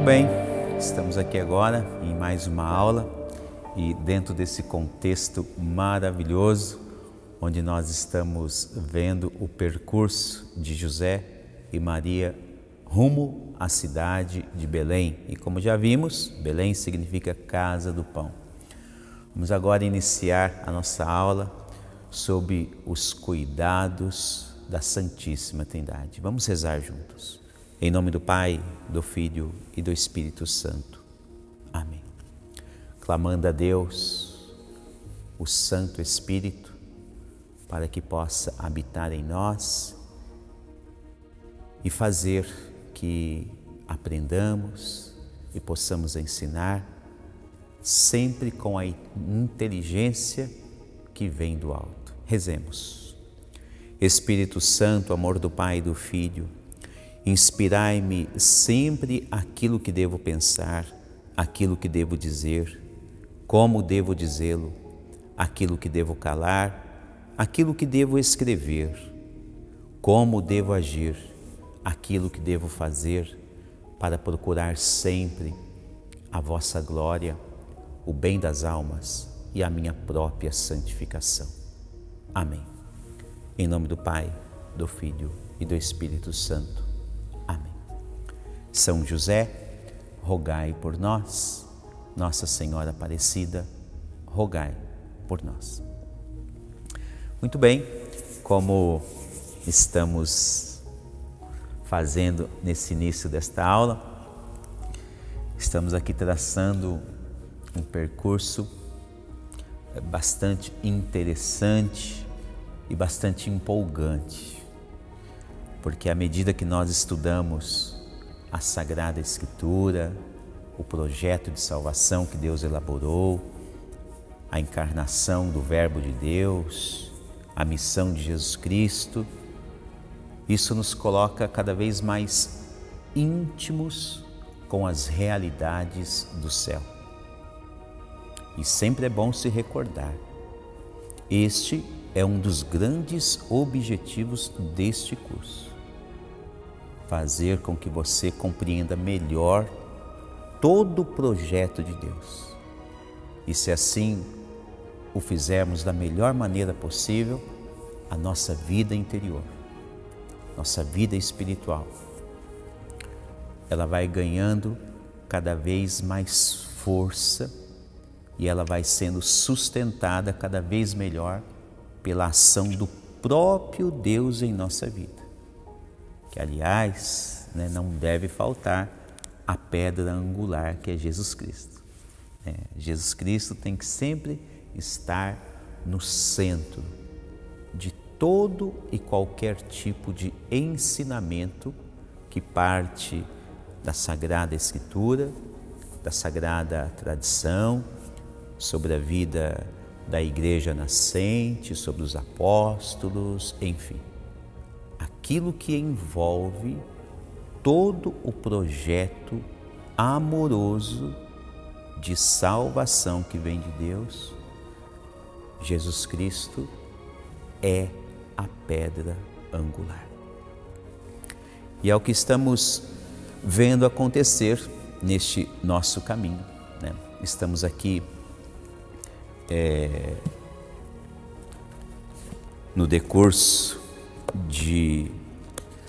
Bem, estamos aqui agora em mais uma aula e dentro desse contexto maravilhoso, onde nós estamos vendo o percurso de José e Maria rumo à cidade de Belém. E como já vimos, Belém significa casa do pão. Vamos agora iniciar a nossa aula sobre os cuidados da Santíssima Trindade. Vamos rezar juntos. Em nome do Pai, do Filho e do Espírito Santo. Amém. Clamando a Deus, o Santo Espírito, para que possa habitar em nós e fazer que aprendamos e possamos ensinar sempre com a inteligência que vem do alto. Rezemos. Espírito Santo, amor do Pai e do Filho, inspirai-me sempre aquilo que devo pensar, aquilo que devo dizer, como devo dizê-lo, aquilo que devo calar, aquilo que devo escrever, como devo agir, aquilo que devo fazer, para procurar sempre a vossa glória, o bem das almas e a minha própria santificação. Amém. Em nome do Pai, do Filho e do Espírito Santo. São José, rogai por nós. Nossa Senhora Aparecida, rogai por nós. Muito bem, como estamos fazendo nesse início desta aula, estamos aqui traçando um percurso bastante interessante e bastante empolgante, porque à medida que nós estudamos a Sagrada Escritura, o projeto de salvação que Deus elaborou, a encarnação do Verbo de Deus, a missão de Jesus Cristo, isso nos coloca cada vez mais íntimos com as realidades do céu. E sempre é bom se recordar, este é um dos grandes objetivos deste curso. Fazer com que você compreenda melhor todo o projeto de Deus. E se assim o fizermos da melhor maneira possível, a nossa vida interior, nossa vida espiritual, ela vai ganhando cada vez mais força e ela vai sendo sustentada cada vez melhor pela ação do próprio Deus em nossa vida. Que, aliás, não deve faltar a pedra angular, que é Jesus Cristo. Jesus Cristo tem que sempre estar no centro de todo e qualquer tipo de ensinamento que parte da Sagrada Escritura, da Sagrada Tradição, sobre a vida da Igreja nascente, sobre os apóstolos, enfim. Aquilo que envolve todo o projeto amoroso de salvação que vem de Deus, Jesus Cristo é a pedra angular. E é o que estamos vendo acontecer neste nosso caminho, Estamos aqui no decurso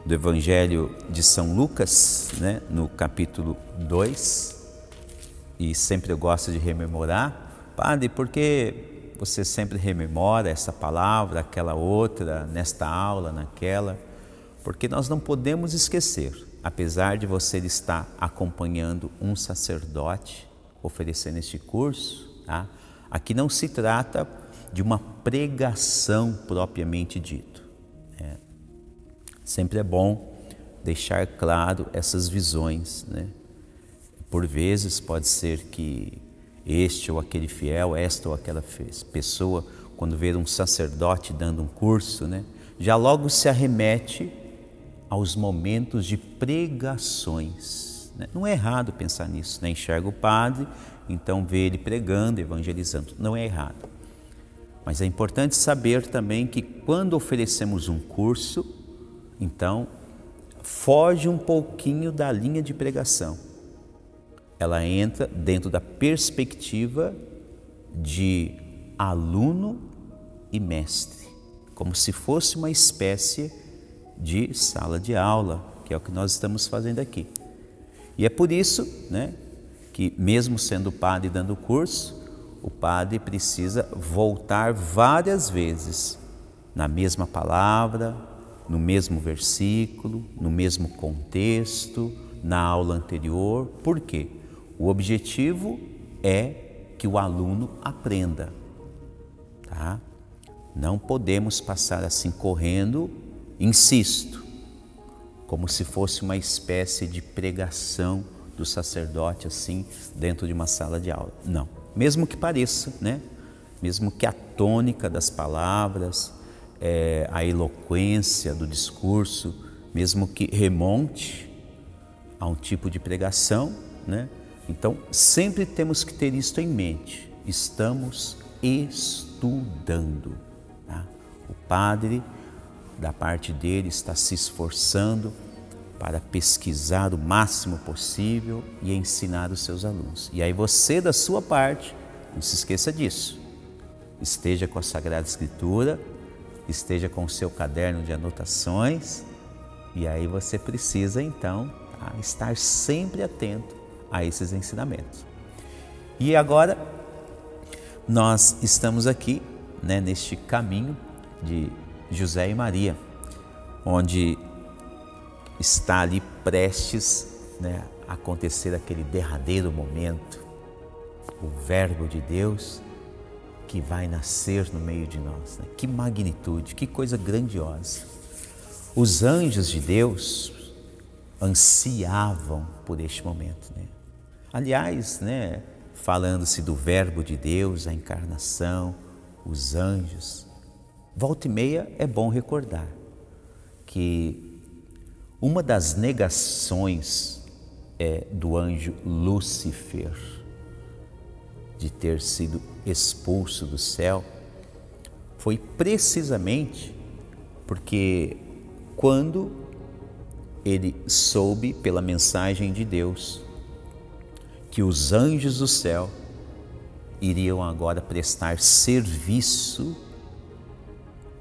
do Evangelho de São Lucas, no capítulo 2, e sempre eu gosto de rememorar. Padre, por que você sempre rememora essa palavra, aquela outra, nesta aula, naquela? Porque nós não podemos esquecer, apesar de você estar acompanhando um sacerdote oferecendo este curso, aqui não se trata de uma pregação propriamente dito. Sempre é bom deixar claro essas visões, Por vezes pode ser que este ou aquele fiel, esta ou aquela pessoa, quando vê um sacerdote dando um curso, já logo se arremete aos momentos de pregações. Não é errado pensar nisso, né? Enxerga o padre, então vê ele pregando, evangelizando. Não é errado. Mas é importante saber também que quando oferecemos um curso, então foge um pouquinho da linha de pregação. Ela entra dentro da perspectiva de aluno e mestre, como se fosse uma espécie de sala de aula, que é o que nós estamos fazendo aqui. E é por isso, né, que mesmo sendo padre dando o curso, o padre precisa voltar várias vezes na mesma palavra, no mesmo versículo, no mesmo contexto, na aula anterior. Por quê? O objetivo é que o aluno aprenda, tá? Não podemos passar assim correndo, insisto, como se fosse uma espécie de pregação do sacerdote assim dentro de uma sala de aula. Não, mesmo que pareça, né? Mesmo que a tônica das palavras, a eloquência do discurso, mesmo que remonte a um tipo de pregação, né? Então, sempre temos que ter isto em mente. Estamos estudando, tá? O padre, da parte dele, está se esforçando para pesquisar o máximo possível e ensinar os seus alunos. E aí você, da sua parte, não se esqueça disso. Esteja com a Sagrada Escritura, esteja com o seu caderno de anotações, e aí você precisa, então, estar sempre atento a esses ensinamentos. E agora, nós estamos aqui, né, neste caminho de José e Maria, onde está ali prestes, né, a acontecer aquele derradeiro momento, o Verbo de Deus que vai nascer no meio de nós, né? Que magnitude, que coisa grandiosa. Os anjos de Deus ansiavam por este momento, né? Aliás, né, falando-se do Verbo de Deus, a encarnação, os anjos, volta e meia é bom recordar que uma das negações do anjo Lúcifer de ter sido expulso do céu foi precisamente porque quando ele soube pela mensagem de Deus que os anjos do céu iriam agora prestar serviço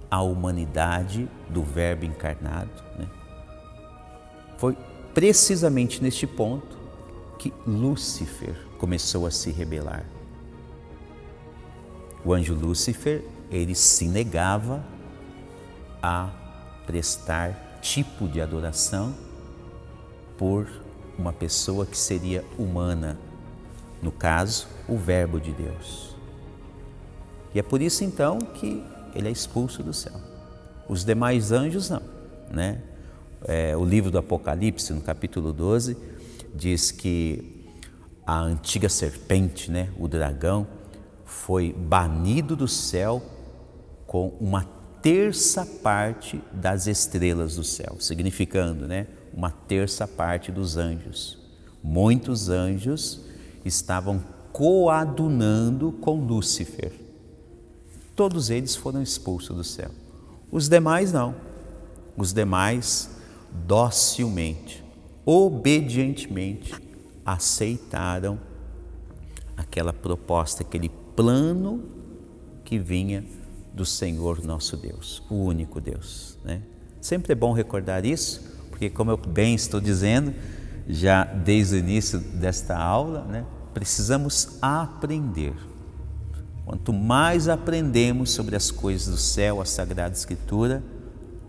à humanidade do Verbo encarnado, né? Foi precisamente neste ponto que Lúcifer começou a se rebelar. O anjo Lúcifer, ele se negava a prestar tipo de adoração por uma pessoa que seria humana, no caso, o Verbo de Deus. E é por isso então que ele é expulso do céu. Os demais anjos não, né? O livro do Apocalipse, no capítulo 12, diz que a antiga serpente, né, o dragão, foi banido do céu com uma terça parte das estrelas do céu, significando, né, uma terça parte dos anjos. Muitos anjos estavam coadunando com Lúcifer. Todos eles foram expulsos do céu. Os demais não. Os demais docilmente, obedientemente aceitaram aquela proposta, aquele plano que vinha do Senhor nosso Deus, o único Deus, né? Sempre é bom recordar isso, porque como eu bem estou dizendo, já desde o início desta aula, né, precisamos aprender. Quanto mais aprendemos sobre as coisas do céu, a Sagrada Escritura,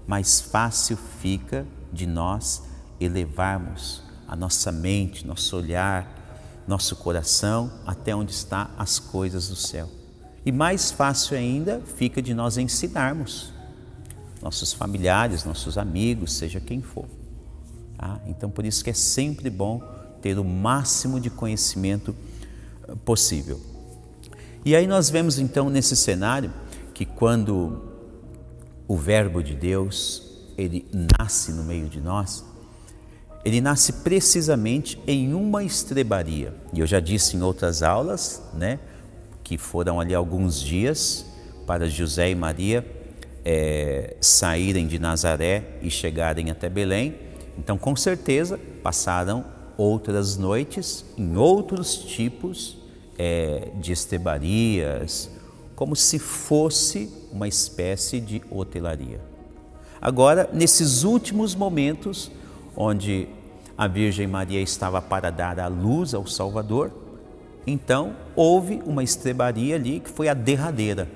mais fácil fica de nós elevarmos a nossa mente, nosso olhar, nosso coração até onde estão as coisas do céu. E mais fácil ainda fica de nós ensinarmos nossos familiares, nossos amigos, seja quem for. Tá? Então, por isso que é sempre bom ter o máximo de conhecimento possível. E aí nós vemos então nesse cenário que quando o Verbo de Deus, ele nasce no meio de nós, ele nasce precisamente em uma estrebaria. E eu já disse em outras aulas, né, que foram ali alguns dias para José e Maria saírem de Nazaré e chegarem até Belém. Então, com certeza, passaram outras noites em outros tipos de estrebarias, como se fosse uma espécie de hotelaria. Agora, nesses últimos momentos, onde a Virgem Maria estava para dar à luz ao Salvador, então houve uma estrebaria ali que foi a derradeira.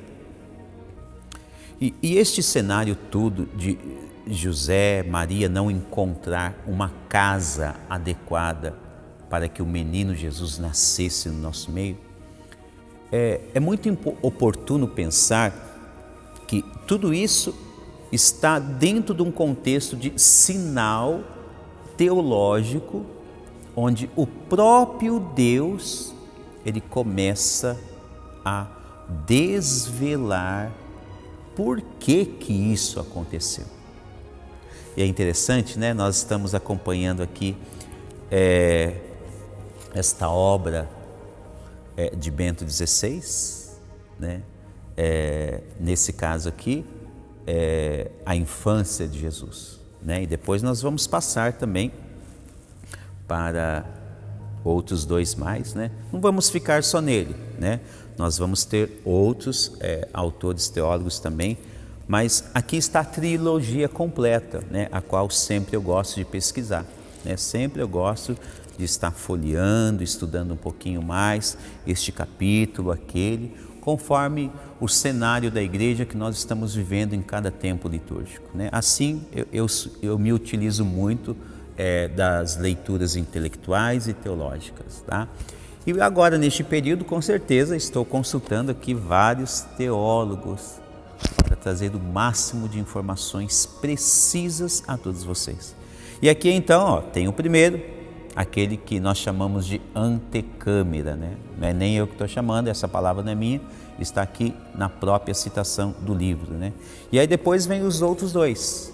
E este cenário todo de José, Maria não encontrar uma casa adequada para que o menino Jesus nascesse no nosso meio, é muito oportuno pensar que tudo isso está dentro de um contexto de sinal teológico, onde o próprio Deus, ele começa a desvelar por que isso aconteceu. E é interessante, né? Nós estamos acompanhando aqui esta obra de Bento XVI, né? Nesse caso aqui, a infância de Jesus, né? E depois nós vamos passar também para outros dois mais, né? Não vamos ficar só nele, né? Nós vamos ter outros autores teólogos também, mas aqui está a trilogia completa, né? A qual sempre eu gosto de pesquisar, né? Sempre eu gosto de estar folheando, estudando um pouquinho mais este capítulo, aquele, conforme o cenário da igreja que nós estamos vivendo em cada tempo litúrgico, né? Assim, eu me utilizo muito das leituras intelectuais e teológicas, tá? E agora, neste período, com certeza, estou consultando aqui vários teólogos para trazer o máximo de informações precisas a todos vocês. E aqui, então, tem o primeiro, aquele que nós chamamos de antecâmara, né? Não é nem eu que estou chamando, essa palavra não é minha, está aqui na própria citação do livro, né? E aí depois vem os outros dois.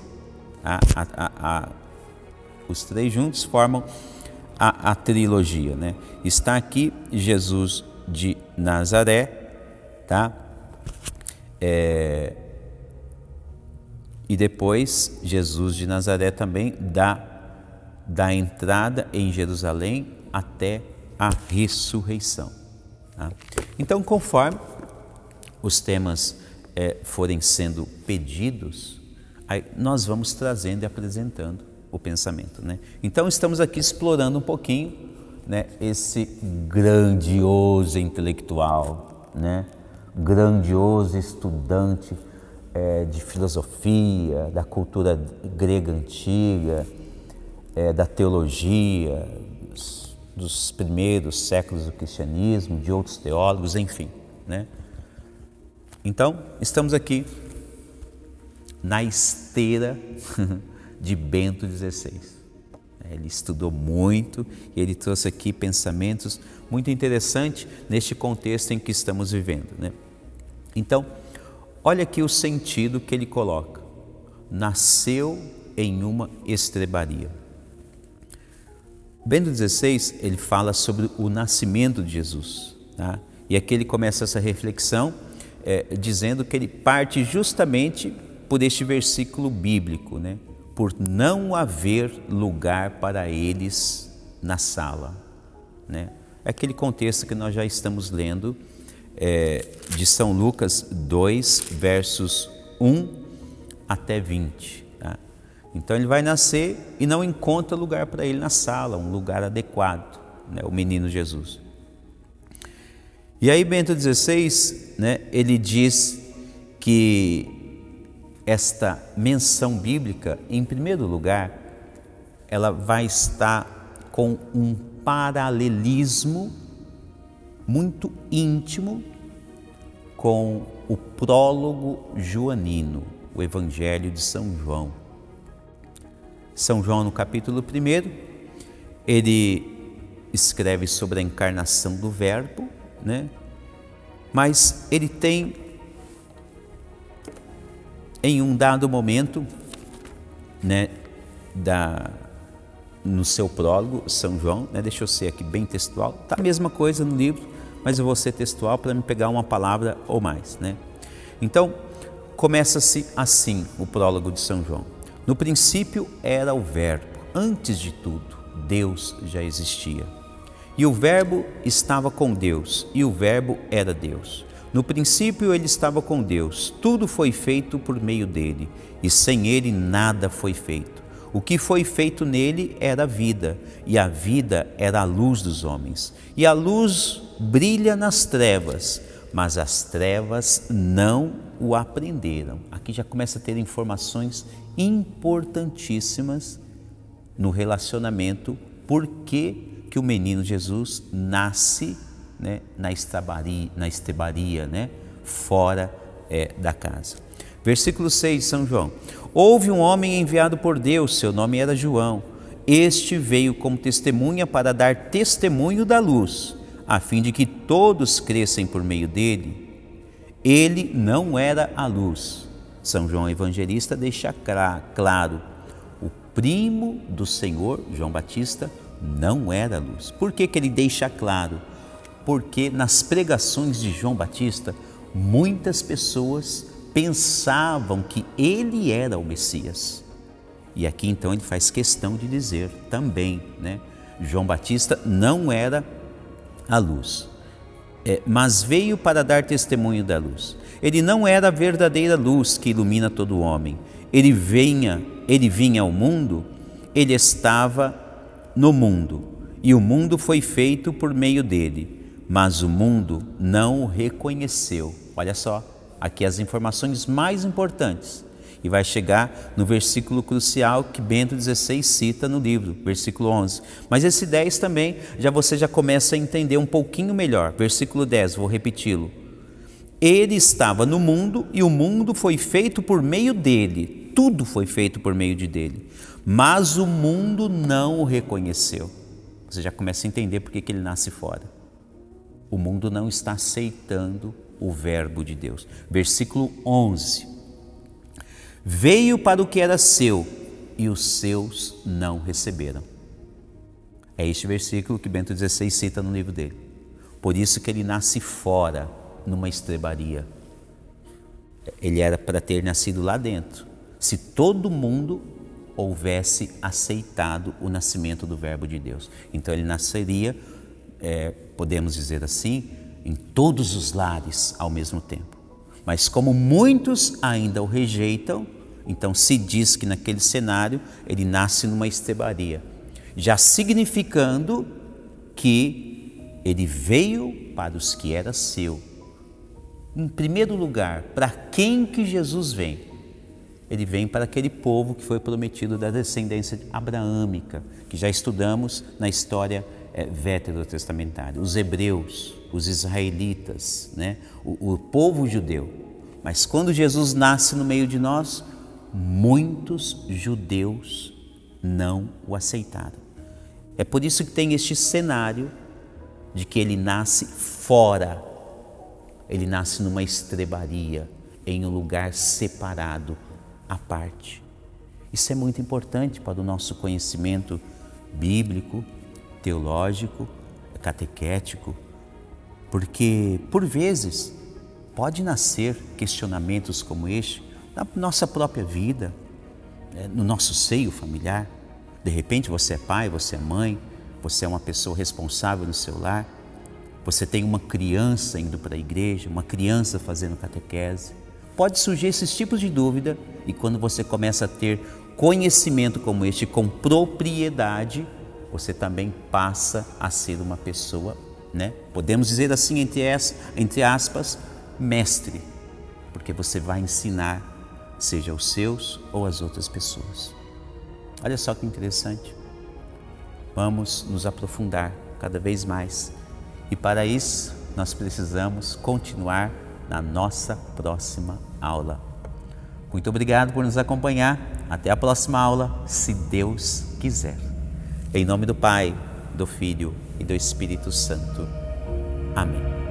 Os três juntos formam a trilogia, né? Está aqui Jesus de Nazaré, tá? E depois Jesus de Nazaré também da entrada em Jerusalém até a ressurreição, tá? Então, conforme os temas forem sendo pedidos, aí nós vamos trazendo e apresentando o pensamento, né? Então, estamos aqui explorando um pouquinho, né, esse grandioso intelectual, né, grandioso estudante de filosofia, da cultura grega antiga, da teologia, dos primeiros séculos do cristianismo, de outros teólogos, enfim, né? Então, estamos aqui na esteira de Bento XVI. Ele estudou muito e ele trouxe aqui pensamentos muito interessantes neste contexto em que estamos vivendo, né? Então, olha aqui o sentido que ele coloca. Nasceu em uma estrebaria. Bento XVI, ele fala sobre o nascimento de Jesus, tá? E aqui ele começa essa reflexão dizendo que ele parte justamente por este versículo bíblico, né? Por não haver lugar para eles na sala, né? É aquele contexto que nós já estamos lendo de São Lucas 2, versos 1 até 20, tá? Então ele vai nascer e não encontra lugar para ele na sala, um lugar adequado, né? O menino Jesus. E aí Bento XVI, né, ele diz que esta menção bíblica, em primeiro lugar, ela vai estar com um paralelismo muito íntimo com o prólogo joanino, o Evangelho de São João. São João, no capítulo 1, ele escreve sobre a encarnação do Verbo, né? Mas ele tem, em um dado momento, né, no seu prólogo, São João, né, deixa eu ser aqui bem textual, tá a mesma coisa no livro, mas eu vou ser textual para me pegar uma palavra ou mais, né? Então, começa-se assim o prólogo de São João. No princípio era o Verbo, antes de tudo, Deus já existia. E o Verbo estava com Deus, e o Verbo era Deus. No princípio ele estava com Deus, tudo foi feito por meio dele, e sem ele nada foi feito. O que foi feito nele era a vida, e a vida era a luz dos homens. E a luz brilha nas trevas, mas as trevas não o apreenderam. Aqui já começa a ter informações importantíssimas no relacionamento, por que o menino Jesus nasce, né, na estrebaria, né, fora da casa. Versículo 6, São João. Houve um homem enviado por Deus, seu nome era João. Este veio como testemunha para dar testemunho da luz, a fim de que todos crescem por meio dele. Ele não era a luz. São João Evangelista deixa claro, o primo do Senhor, João Batista, não era a luz. Por que ele deixa claro? Porque nas pregações de João Batista, muitas pessoas pensavam que ele era o Messias. E aqui então ele faz questão de dizer também, né? João Batista não era a luz, mas veio para dar testemunho da luz. Ele não era a verdadeira luz que ilumina todo homem. Ele vinha ao mundo, ele estava no mundo, e o mundo foi feito por meio dele, mas o mundo não o reconheceu. Olha só, aqui as informações mais importantes. E vai chegar no versículo crucial que Bento XVI cita no livro, versículo 11. Mas esse 10 também, você já começa a entender um pouquinho melhor. Versículo 10, vou repeti-lo. Ele estava no mundo e o mundo foi feito por meio dele. Tudo foi feito por meio dele. Mas o mundo não o reconheceu. Você já começa a entender por que ele nasce fora. O mundo não está aceitando o Verbo de Deus. Versículo 11. Veio para o que era seu, e os seus não receberam. É este versículo que Bento XVI cita no livro dele. Por isso que ele nasce fora, numa estrebaria. Ele era para ter nascido lá dentro, se todo mundo houvesse aceitado o nascimento do Verbo de Deus. Então ele nasceria, podemos dizer assim, em todos os lares ao mesmo tempo. Mas como muitos ainda o rejeitam, então se diz que naquele cenário ele nasce numa estrebaria, já significando que ele veio para os que era seu. Em primeiro lugar, para quem que Jesus vem? Ele vem para aquele povo que foi prometido da descendência abraâmica, que já estudamos na história veterotestamentária, os hebreus, os israelitas, né? O povo judeu. Mas quando Jesus nasce no meio de nós, muitos judeus não o aceitaram. É por isso que tem este cenário de que ele nasce fora, ele nasce numa estrebaria, em um lugar separado, à parte. Isso é muito importante para o nosso conhecimento bíblico, teológico, catequético, porque por vezes pode nascer questionamentos como este na nossa própria vida, no nosso seio familiar. De repente você é pai, você é mãe, você é uma pessoa responsável no seu lar, você tem uma criança indo para a igreja, uma criança fazendo catequese. Pode surgir esses tipos de dúvida e quando você começa a ter conhecimento como este com propriedade, você também passa a ser uma pessoa, né? Podemos dizer assim, entre aspas, mestre, porque você vai ensinar, seja os seus ou as outras pessoas. Olha só que interessante. Vamos nos aprofundar cada vez mais e para isso nós precisamos continuar na nossa próxima aula. Muito obrigado por nos acompanhar. Até a próxima aula, se Deus quiser. Em nome do Pai, do Filho e do Espírito Santo. Amém.